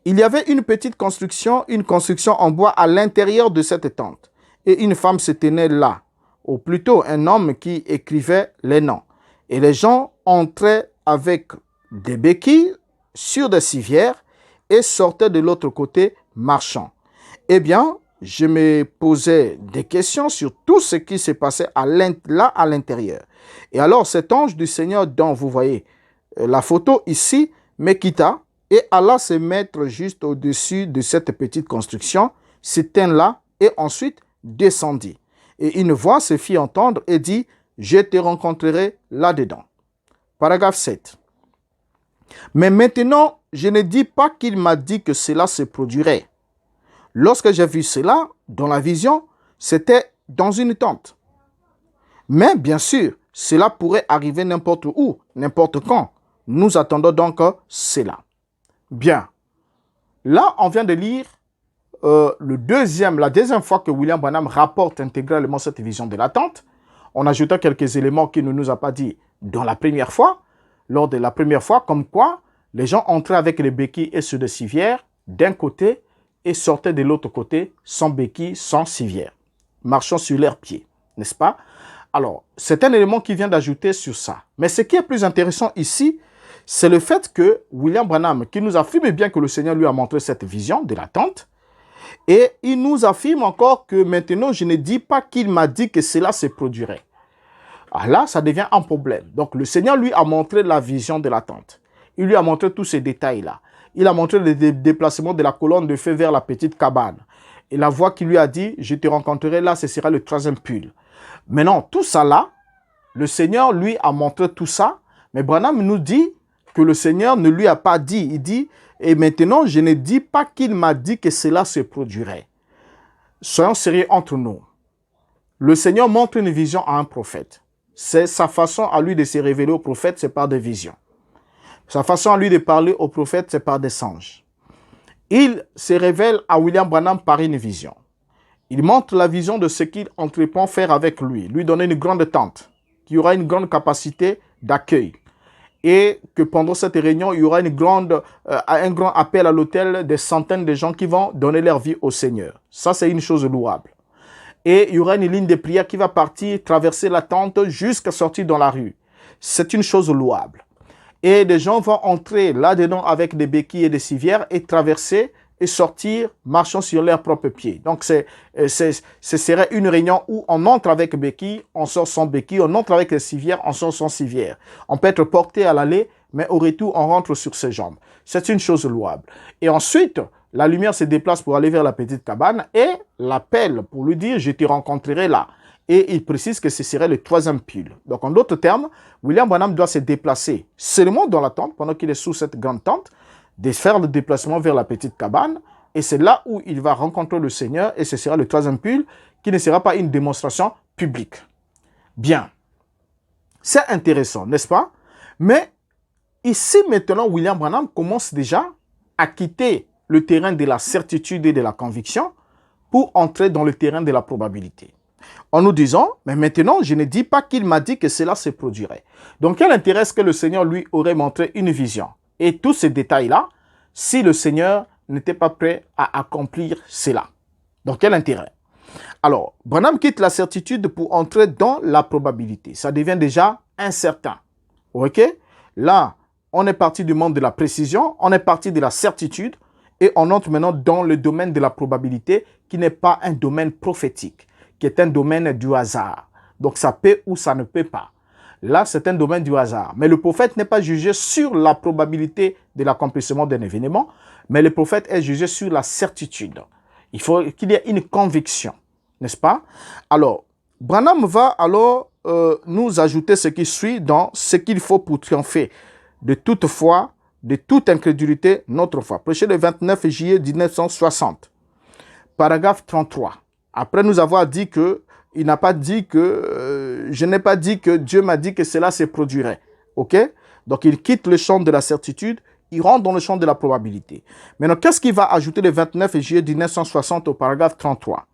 Il y avait une petite construction, en bois à l'intérieur de cette tente. Et une femme se tenait là, ou plutôt un homme qui écrivait les noms. Et les gens entraient avec des béquilles sur des civières et sortaient de l'autre côté marchant. Eh bien, je me posais des questions sur tout ce qui se passait là à l'intérieur. Et alors cet ange du Seigneur dont vous voyez la photo ici me quitta et alla se mettre juste au-dessus de cette petite construction, s'éteint là et ensuite descendit. Et une voix se fit entendre et dit « Je te rencontrerai là-dedans ». Paragraphe 7. Mais maintenant, je ne dis pas qu'il m'a dit que cela se produirait. Lorsque j'ai vu cela, dans la vision, c'était dans une tente. Mais bien sûr, cela pourrait arriver n'importe où, n'importe quand. Nous attendons donc cela. Bien. Là, on vient de lire la deuxième fois que William Branham rapporte intégralement cette vision de la tente. On ajouta quelques éléments qu'il ne nous a pas dit dans la première fois. Lors de la première fois, comme quoi les gens entraient avec les béquilles et ceux de civière d'un côté et sortaient de l'autre côté sans béquilles, sans civière, marchant sur leurs pieds, n'est-ce pas? Alors, c'est un élément qui vient d'ajouter sur ça. Mais ce qui est plus intéressant ici, c'est le fait que William Branham, qui nous affirme bien que le Seigneur lui a montré cette vision de la tente, et il nous affirme encore que maintenant, je ne dis pas qu'il m'a dit que cela se produirait. Ah là, ça devient un problème. Donc, le Seigneur lui a montré la vision de la tente. Il lui a montré tous ces détails-là. Il a montré le déplacement de la colonne de feu vers la petite cabane. Et la voix qui lui a dit, je te rencontrerai là, ce sera le troisième pull. Maintenant, tout ça là, le Seigneur lui a montré tout ça, mais Branham nous dit que le Seigneur ne lui a pas dit. Il dit, et maintenant, je ne dis pas qu'il m'a dit que cela se produirait. Soyons sérieux entre nous. Le Seigneur montre une vision à un prophète. C'est sa façon à lui de se révéler au prophète, c'est par des visions. Sa façon à lui de parler au prophète, c'est par des songes. Il se révèle à William Branham par une vision. Il montre la vision de ce qu'il entreprend faire avec lui donner une grande tente, qui aura une grande capacité d'accueil. Et que pendant cette réunion, il y aura un grand appel à l'autel des centaines de gens qui vont donner leur vie au Seigneur. Ça, c'est une chose louable. Et il y aura une ligne de prière qui va partir, traverser la tente jusqu'à sortir dans la rue. C'est une chose louable. Et des gens vont entrer là-dedans avec des béquilles et des civières et traverser et sortir marchant sur leurs propres pieds. Donc, ce serait une réunion où on entre avec béquilles, on sort sans béquilles, on entre avec les civières, on sort sans civières. On peut être porté à l'aller, mais au retour, on rentre sur ses jambes. C'est une chose louable. Et ensuite, la lumière se déplace pour aller vers la petite cabane et l'appelle pour lui dire « Je te rencontrerai là ». Et il précise que ce serait le troisième pull. Donc, en d'autres termes, William Branham doit se déplacer seulement dans la tente, pendant qu'il est sous cette grande tente, de faire le déplacement vers la petite cabane. Et c'est là où il va rencontrer le Seigneur et ce sera le troisième pull qui ne sera pas une démonstration publique. Bien. C'est intéressant, n'est-ce pas? Mais ici, maintenant, William Branham commence déjà à quitter le terrain de la certitude et de la conviction pour entrer dans le terrain de la probabilité. En nous disant, mais maintenant, je ne dis pas qu'il m'a dit que cela se produirait. Donc, quel intérêt est-ce que le Seigneur lui aurait montré une vision? Et tous ces détails-là, si le Seigneur n'était pas prêt à accomplir cela. Donc, quel intérêt? Alors, Branham quitte la certitude pour entrer dans la probabilité. Ça devient déjà incertain. OK? Là, on est parti du monde de la précision, on est parti de la certitude et on entre maintenant dans le domaine de la probabilité qui n'est pas un domaine prophétique, qui est un domaine du hasard. Donc, ça peut ou ça ne peut pas. Là, c'est un domaine du hasard. Mais le prophète n'est pas jugé sur la probabilité de l'accomplissement d'un événement, mais le prophète est jugé sur la certitude. Il faut qu'il y ait une conviction, n'est-ce pas? Alors, Branham va alors nous ajouter ce qui suit dans ce qu'il faut pour triompher de toute foi, de toute incrédulité, notre foi. Prêché le 29 juillet 1960. Paragraphe 33. Après nous avoir dit que il n'a pas dit que, je n'ai pas dit que Dieu m'a dit que cela se produirait. OK? Donc, il quitte le champ de la certitude, il rentre dans le champ de la probabilité. Maintenant, qu'est-ce qu'il va ajouter le 29 juillet 1960 au paragraphe 33?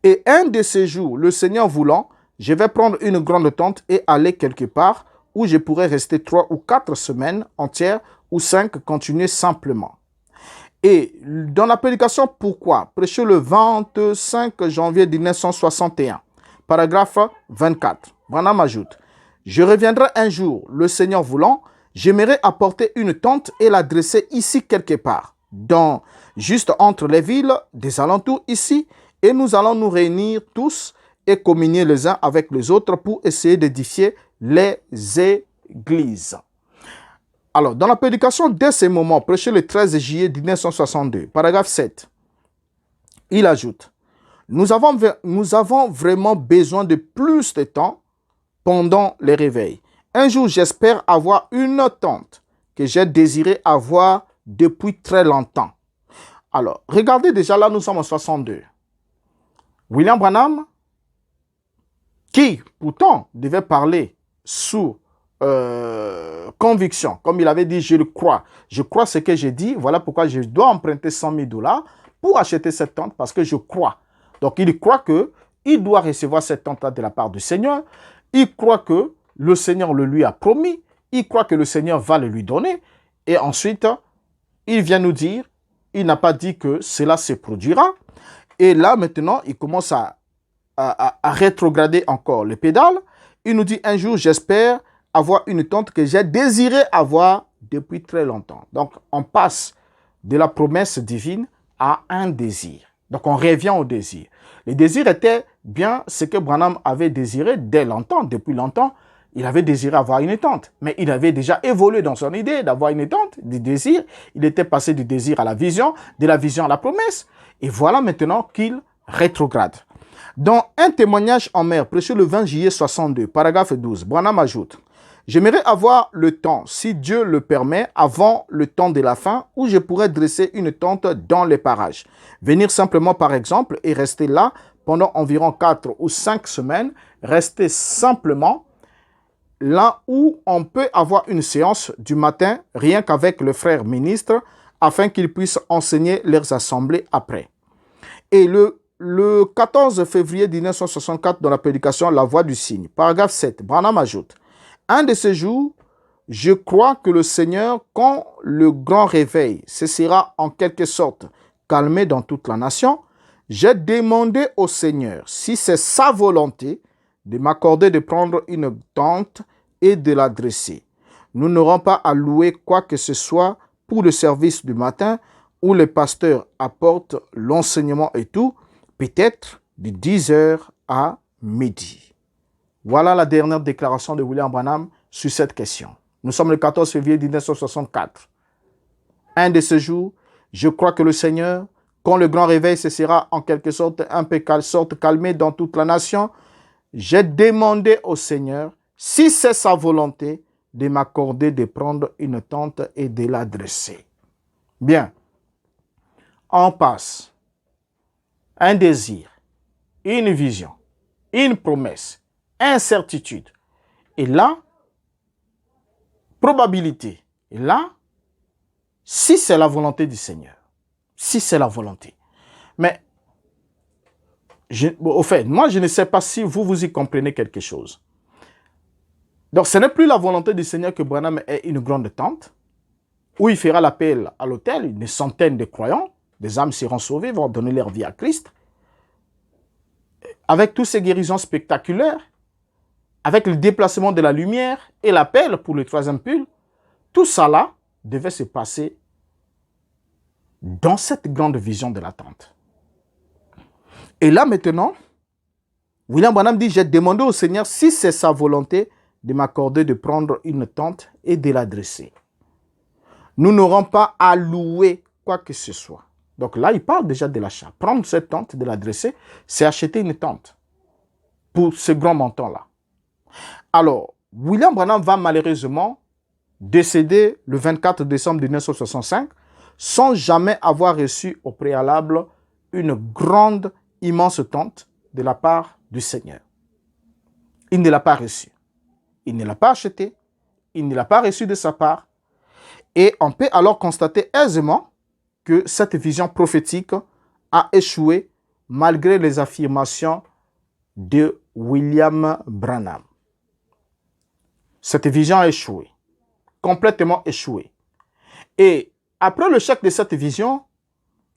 Et un de ces jours, le Seigneur voulant, je vais prendre une grande tente et aller quelque part où je pourrais rester 3 ou 4 semaines entières ou 5 continuer simplement. Et dans la prédication, pourquoi? Prêché le 25 janvier 1961, paragraphe 24. Branham ajoute, je reviendrai un jour, le Seigneur voulant, j'aimerais apporter une tente et la dresser ici quelque part, juste entre les villes des alentours ici, et nous allons nous réunir tous et communier les uns avec les autres pour essayer d'édifier les églises. Alors, dans la prédication dès ces moments, prêché le 13 juillet 1962, paragraphe 7, il ajoute, nous avons vraiment besoin de plus de temps pendant les réveils. Un jour, j'espère avoir une tente que j'ai désiré avoir depuis très longtemps. Alors, regardez déjà là, nous sommes en 62. William Branham, qui pourtant devait parler sous conviction, comme il avait dit, je le crois. Je crois ce que j'ai dit, voilà pourquoi je dois emprunter 100 000 $ pour acheter cette tente, parce que je crois. Donc, il croit qu'il doit recevoir cette tente-là de la part du Seigneur. Il croit que le Seigneur le lui a promis. Il croit que le Seigneur va le lui donner. Et ensuite, il vient nous dire, il n'a pas dit que cela se produira. Et là, maintenant, il commence à rétrograder encore les pédales. Il nous dit, un jour, j'espère avoir une tente que j'ai désiré avoir depuis très longtemps. Donc, on passe de la promesse divine à un désir. Donc, on revient au désir. Le désir était bien ce que Branham avait désiré dès longtemps, depuis longtemps. Il avait désiré avoir une tente, mais il avait déjà évolué dans son idée d'avoir une tente, du désir. Il était passé du désir à la vision, de la vision à la promesse. Et voilà maintenant qu'il rétrograde. Dans un témoignage en mer, prêché le 20 juillet 62, paragraphe 12, Branham ajoute, j'aimerais avoir le temps, si Dieu le permet, avant le temps de la fin, où je pourrais dresser une tente dans les parages. Venir simplement, par exemple, et rester là pendant environ 4 ou 5 semaines, rester simplement là où on peut avoir une séance du matin, rien qu'avec le frère ministre, afin qu'ils puissent enseigner leurs assemblées après. Et le 14 février 1964, dans la prédication La Voix du Cygne, paragraphe 7, Branham ajoute, un de ces jours, je crois que le Seigneur, quand le grand réveil se sera en quelque sorte calmé dans toute la nation, j'ai demandé au Seigneur, si c'est sa volonté, de m'accorder de prendre une tente et de la dresser. Nous n'aurons pas à louer quoi que ce soit pour le service du matin où le pasteur apporte l'enseignement et tout, peut-être de 10h à midi. Voilà la dernière déclaration de William Branham sur cette question. Nous sommes le 14 février 1964. Un de ces jours, je crois que le Seigneur, quand le grand réveil se sera en quelque sorte calmé dans toute la nation, j'ai demandé au Seigneur, si c'est sa volonté, de m'accorder de prendre une tente et de la dresser. Bien, on passe un désir, une vision, une promesse, incertitude. Et là, probabilité. Et là, si c'est la volonté du Seigneur, si c'est la volonté. Mais, au fait, moi, je ne sais pas si vous y comprenez quelque chose. Donc, ce n'est plus la volonté du Seigneur que Branham ait une grande tente, où il fera l'appel à l'autel, une centaine de croyants, des âmes seront sauvées, vont donner leur vie à Christ. avec toutes ces guérisons spectaculaires, avec le déplacement de la lumière et l'appel pour le troisième pull, tout ça là devait se passer dans cette grande vision de la tente. Et là maintenant, William Branham dit, j'ai demandé au Seigneur si c'est sa volonté de m'accorder de prendre une tente et de la dresser. Nous n'aurons pas à louer quoi que ce soit. Donc là, il parle déjà de l'achat. Prendre cette tente, de la dresser, c'est acheter une tente pour ce grand montant-là. Alors, William Branham va malheureusement décéder le 24 décembre 1965 sans jamais avoir reçu au préalable une grande, immense tente de la part du Seigneur. Il ne l'a pas reçue. Il ne l'a pas achetée. Il ne l'a pas reçue de sa part. Et on peut alors constater aisément que cette vision prophétique a échoué malgré les affirmations de William Branham. Cette vision a échoué, complètement échoué. Et après l'échec de cette vision,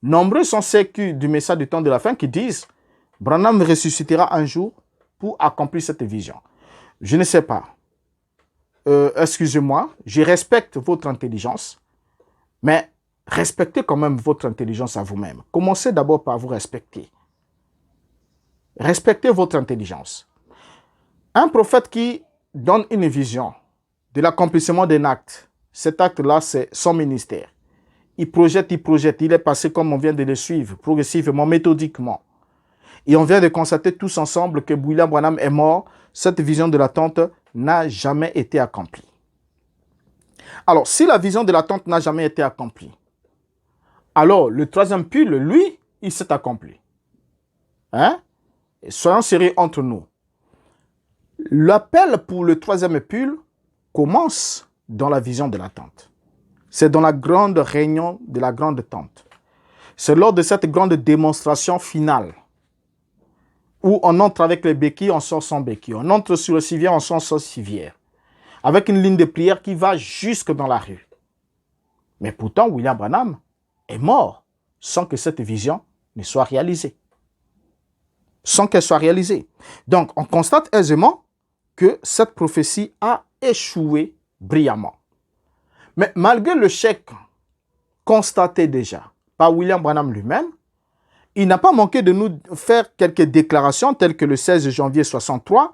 nombreux sont ceux du message du temps de la fin qui disent « Branham ressuscitera un jour pour accomplir cette vision ». Je ne sais pas. Excusez-moi, je respecte votre intelligence, mais respectez quand même votre intelligence à vous-même. Commencez d'abord par vous respecter. Respectez votre intelligence. Un prophète qui donne une vision de l'accomplissement d'un acte, cet acte-là, c'est son ministère. Il projette, il est passé comme on vient de le suivre, progressivement, méthodiquement. Et on vient de constater tous ensemble que William Branham est mort. Cette vision de la tente n'a jamais été accomplie. Alors, si la vision de la tente n'a jamais été accomplie, alors le troisième pull, lui, il s'est accompli. Hein? Et soyons sérieux entre nous. L'appel pour le troisième pull commence dans la vision de la tente. C'est dans la grande réunion de la grande tente. C'est lors de cette grande démonstration finale où on entre avec les béquilles, on sort sans béquilles. On entre sur le civière, on sort sans civière. Avec une ligne de prière qui va jusque dans la rue. Mais pourtant, William Branham est mort sans que cette vision ne soit réalisée. Sans qu'elle soit réalisée. Donc, on constate aisément que cette prophétie a échoué brillamment. Mais malgré l'échec constaté déjà par William Branham lui-même, il n'a pas manqué de nous faire quelques déclarations telles que le 16 janvier 63,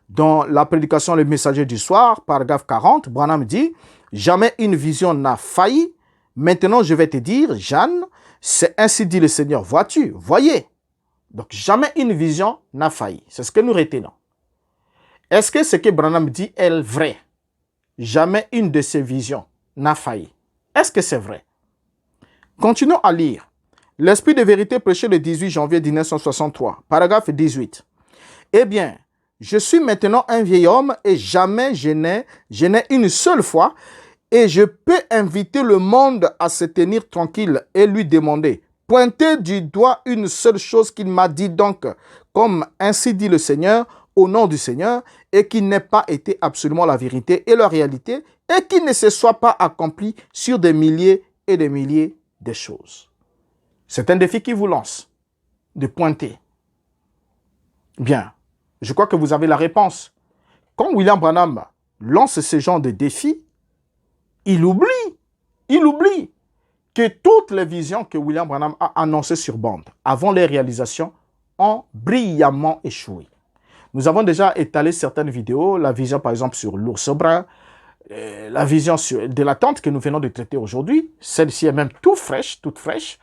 dans la prédication Le Messager du Soir, paragraphe 40, Branham dit « Jamais une vision n'a failli. Maintenant, je vais te dire, Jeanne, c'est ainsi dit le Seigneur. Vois-tu, voyez. » Donc, jamais une vision n'a failli. C'est ce que nous retenons. Est-ce que ce que Branham dit est vrai? Jamais une de ces visions n'a failli. Est-ce que c'est vrai? Continuons à lire. L'Esprit de vérité prêché le 18 janvier 1963, paragraphe 18. Eh bien, je suis maintenant un vieil homme et jamais je n'ai une seule fois et je peux inviter le monde à se tenir tranquille et lui demander, pointez du doigt une seule chose qu'il m'a dit donc, comme ainsi dit le Seigneur, au nom du Seigneur, et qui n'ait pas été absolument la vérité et la réalité, et qui ne se soit pas accompli sur des milliers et des milliers de choses. C'est un défi qui vous lance, de pointer. Bien, je crois que vous avez la réponse. Quand William Branham lance ce genre de défi, il oublie que toutes les visions que William Branham a annoncées sur bande, avant les réalisations, ont brillamment échoué. Nous avons déjà étalé certaines vidéos, la vision par exemple sur l'ours brun, la vision de la tente que nous venons de traiter aujourd'hui, celle-ci est même toute fraîche.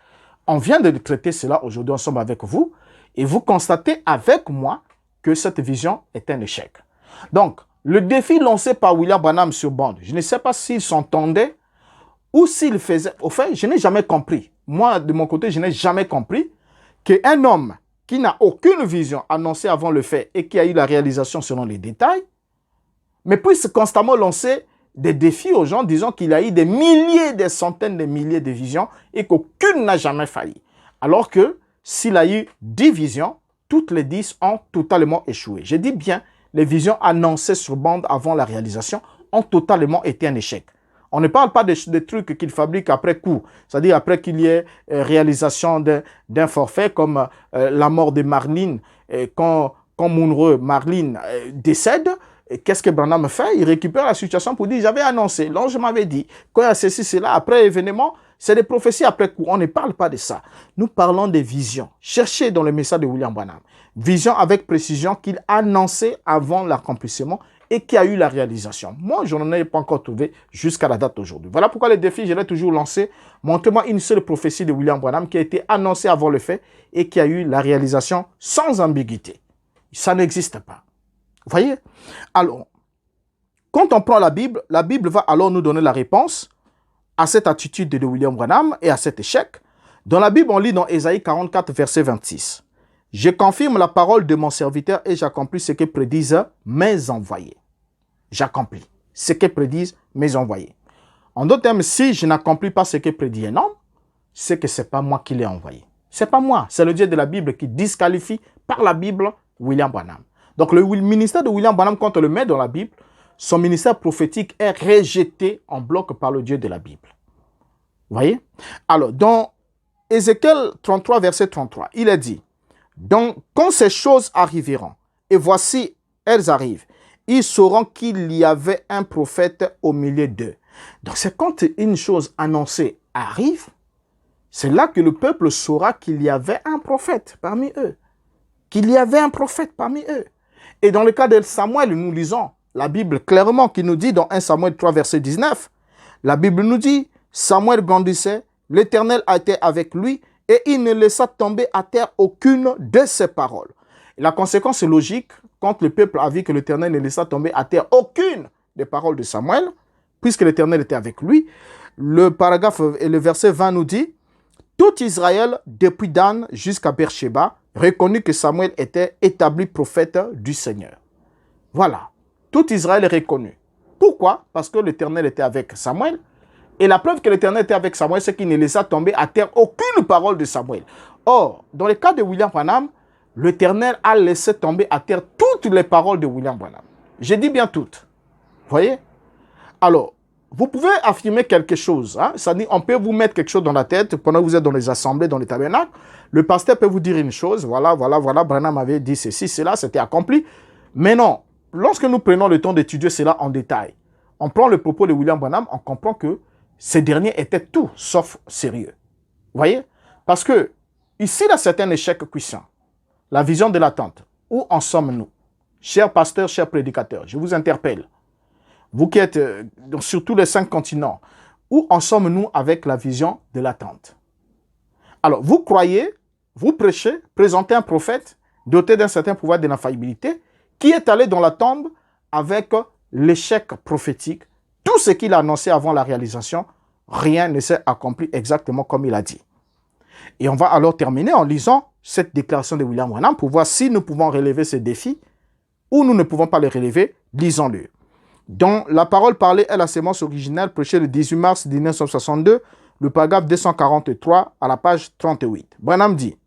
On vient de traiter cela aujourd'hui ensemble avec vous et vous constatez avec moi que cette vision est un échec. Donc, le défi lancé par William Branham sur bande, je ne sais pas s'il s'entendait ou s'il faisait... Au fait, je n'ai jamais compris. Moi, de mon côté, je n'ai jamais compris qu'un homme qui n'a aucune vision annoncée avant le fait et qui a eu la réalisation selon les détails, mais puisse constamment lancer des défis aux gens disant qu'il a eu des milliers, des centaines de milliers de visions et qu'aucune n'a jamais failli. Alors que s'il a eu 10 visions, toutes les 10 ont totalement échoué. Je dis bien, les visions annoncées sur bande avant la réalisation ont totalement été un échec. On ne parle pas des trucs qu'il fabrique après coup, c'est-à-dire après qu'il y ait réalisation d'un forfait comme la mort de Marlene quand Munro Marlene décède, qu'est-ce que Branham fait? Il récupère la situation pour dire, j'avais annoncé, l'ange m'avait dit, quand il y a ceci, cela, après l'événement, c'est des prophéties après coup. On ne parle pas de ça. Nous parlons des visions. Cherchez dans le message de William Branham. Vision avec précision qu'il annonçait avant l'accomplissement et qui a eu la réalisation. Moi, je n'en ai pas encore trouvé jusqu'à la date d'aujourd'hui. Voilà pourquoi le défi, je l'ai toujours lancé. Montrez-moi une seule prophétie de William Branham qui a été annoncée avant le fait et qui a eu la réalisation sans ambiguïté. Ça n'existe pas. Vous voyez? Alors, quand on prend la Bible va alors nous donner la réponse à cette attitude de William Branham et à cet échec. Dans la Bible, on lit dans Ésaïe 44, verset 26. « Je confirme la parole de mon serviteur et j'accomplis ce que prédisent mes envoyés. » J'accomplis ce que prédisent mes envoyés. En d'autres termes, si je n'accomplis pas ce que prédit un homme, c'est que ce n'est pas moi qui l'ai envoyé. Ce n'est pas moi, c'est le Dieu de la Bible qui disqualifie par la Bible William Branham. Donc le ministère de William Branham, quand on le met dans la Bible, son ministère prophétique est rejeté en bloc par le Dieu de la Bible. Vous voyez? Alors, dans Ézéchiel 33, verset 33, il est dit, « Donc, quand ces choses arriveront, et voici, elles arrivent, ils sauront qu'il y avait un prophète au milieu d'eux. » Donc, c'est quand une chose annoncée arrive, c'est là que le peuple saura qu'il y avait un prophète parmi eux. Qu'il y avait un prophète parmi eux. Et dans le cas de Samuel, nous lisons la Bible clairement qui nous dit dans 1 Samuel 3, verset 19, la Bible nous dit, Samuel grandissait, l'Éternel a été avec lui et il ne laissa tomber à terre aucune de ses paroles. Et la conséquence est logique, quand le peuple a vu que l'Éternel ne laissa tomber à terre aucune des paroles de Samuel, puisque l'Éternel était avec lui, le paragraphe et le verset 20 nous dit, tout Israël, depuis Dan jusqu'à Beersheba, reconnut que Samuel était établi prophète du Seigneur. Voilà. Tout Israël est reconnu. Pourquoi? Parce que l'Éternel était avec Samuel. Et la preuve que l'Éternel était avec Samuel, c'est qu'il ne laissa tomber à terre aucune parole de Samuel. Or, dans le cas de William Branham, l'Éternel a laissé tomber à terre toutes les paroles de William Branham. Je dis bien toutes. Vous voyez? Alors, vous pouvez affirmer quelque chose. Hein? C'est-à-dire, on peut vous mettre quelque chose dans la tête pendant que vous êtes dans les assemblées, dans les tabernacles. Le pasteur peut vous dire une chose. Voilà, Branham avait dit ceci, cela, c'était accompli. Mais non. Lorsque nous prenons le temps d'étudier cela en détail, on prend le propos de William Branham, on comprend que ces derniers étaient tout sauf sérieux. Vous voyez? Parce que ici, il y a certains échecs puissants. La vision de l'attente. Où en sommes-nous? Chers pasteurs, chers prédicateurs, je vous interpelle. Vous qui êtes sur tous les 5 continents, où en sommes-nous avec la vision de l'attente? Alors, vous croyez, vous prêchez, présentez un prophète doté d'un certain pouvoir de l'infaillibilité, qui est allé dans la tombe avec l'échec prophétique. Tout ce qu'il a annoncé avant la réalisation, rien ne s'est accompli exactement comme il a dit. Et on va alors terminer en lisant cette déclaration de William Branham pour voir si nous pouvons relever ce défi ou nous ne pouvons pas le relever. Lisons-le. Dans la parole parlée est la sémence originelle prêchée le 18 mars 1962, le paragraphe 243 à la page 38. Branham dit,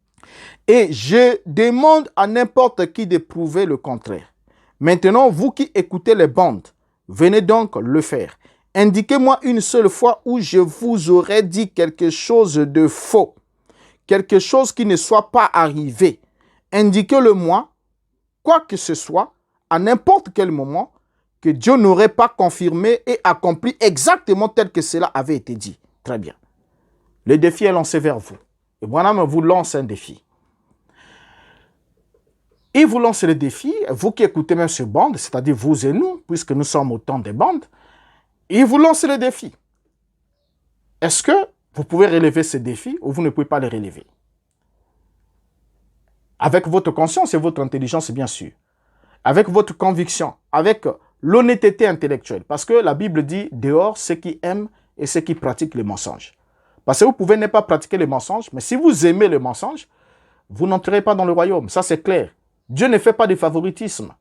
« Et je demande à n'importe qui de prouver le contraire. Maintenant, vous qui écoutez les bandes, venez donc le faire. Indiquez-moi une seule fois où je vous aurais dit quelque chose de faux, quelque chose qui ne soit pas arrivé. Indiquez-le-moi, quoi que ce soit, à n'importe quel moment, que Dieu n'aurait pas confirmé et accompli exactement tel que cela avait été dit. » Très bien. Le défi est lancé vers vous. Et Branham vous lance un défi. Il vous lance le défi, vous qui écoutez même ce bande, c'est-à-dire vous et nous, puisque nous sommes au temps des bandes, il vous lance le défi. Est-ce que vous pouvez relever ce défi ou vous ne pouvez pas le relever? Avec votre conscience et votre intelligence, bien sûr. Avec votre conviction, avec l'honnêteté intellectuelle. Parce que la Bible dit, dehors, ceux qui aiment et ceux qui pratiquent les mensonges. Parce que vous pouvez ne pas pratiquer les mensonges, mais si vous aimez les mensonges, vous n'entrerez pas dans le royaume. Ça, c'est clair. Dieu ne fait pas de favoritisme.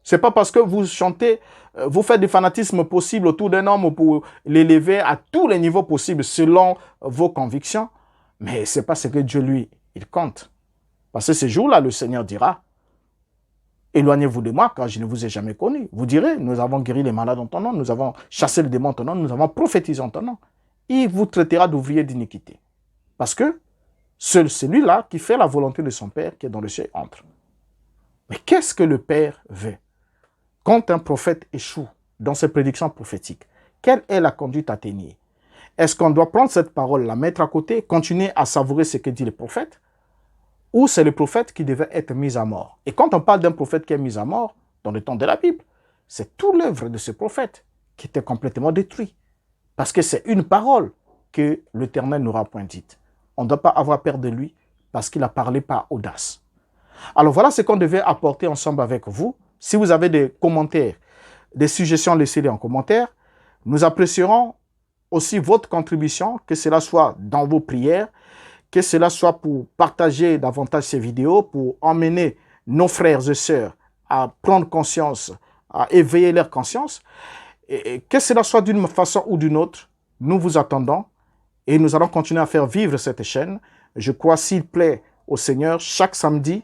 Ce n'est pas parce que vous chantez, vous faites du fanatisme possible autour d'un homme pour l'élever à tous les niveaux possibles selon vos convictions. Mais ce n'est pas ce que Dieu, lui, il compte. Parce que ce jour-là, le Seigneur dira, éloignez-vous de moi car je ne vous ai jamais connu. Vous direz, nous avons guéri les malades en ton nom, nous avons chassé les démons en ton nom, nous avons prophétisé en ton nom. Il vous traitera d'ouvrier d'iniquité. Parce que Seul celui-là qui fait la volonté de son Père qui est dans le ciel entre. Mais qu'est-ce que le Père veut? Quand un prophète échoue dans ses prédictions prophétiques, quelle est la conduite à tenir? Est-ce qu'on doit prendre cette parole, la mettre à côté, continuer à savourer ce que dit le prophète? Ou c'est le prophète qui devait être mis à mort? Et quand on parle d'un prophète qui est mis à mort, dans le temps de la Bible, c'est toute l'œuvre de ce prophète qui était complètement détruite. Parce que c'est une parole que l'Éternel n'aura point dite. On ne doit pas avoir peur de lui parce qu'il a parlé par audace. Alors voilà ce qu'on devait apporter ensemble avec vous. Si vous avez des commentaires, des suggestions, laissez-les en commentaire. Nous apprécierons aussi votre contribution, que cela soit dans vos prières, que cela soit pour partager davantage ces vidéos, pour emmener nos frères et sœurs à prendre conscience, à éveiller leur conscience. Et que cela soit d'une façon ou d'une autre, nous vous attendons et nous allons continuer à faire vivre cette chaîne. Je crois, s'il plaît au Seigneur, chaque samedi,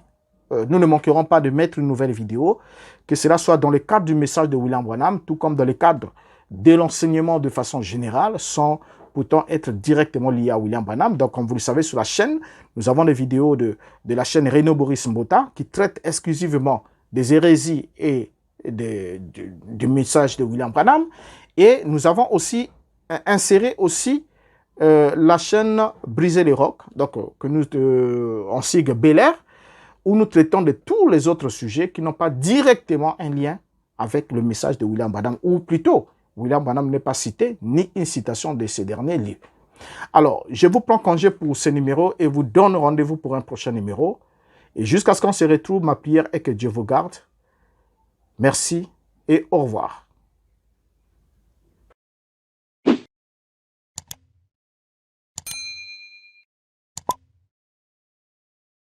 nous ne manquerons pas de mettre une nouvelle vidéo, que cela soit dans le cadre du message de William Branham, tout comme dans le cadre de l'enseignement de façon générale, sans pourtant être directement lié à William Branham. Donc, comme vous le savez, sur la chaîne, nous avons des vidéos de la chaîne Renaud Boris Mbota qui traitent exclusivement des hérésies et du message de William Branham. Et nous avons aussi inséré aussi la chaîne Briser les rocs, donc que nous en sigle Bel Air, où nous traitons de tous les autres sujets qui n'ont pas directement un lien avec le message de William Branham, ou plutôt, William Branham n'est pas cité, ni une citation de ces derniers livres. Alors, je vous prends congé pour ce numéro et vous donne rendez-vous pour un prochain numéro. Et jusqu'à ce qu'on se retrouve, ma prière est que Dieu vous garde. Merci et au revoir.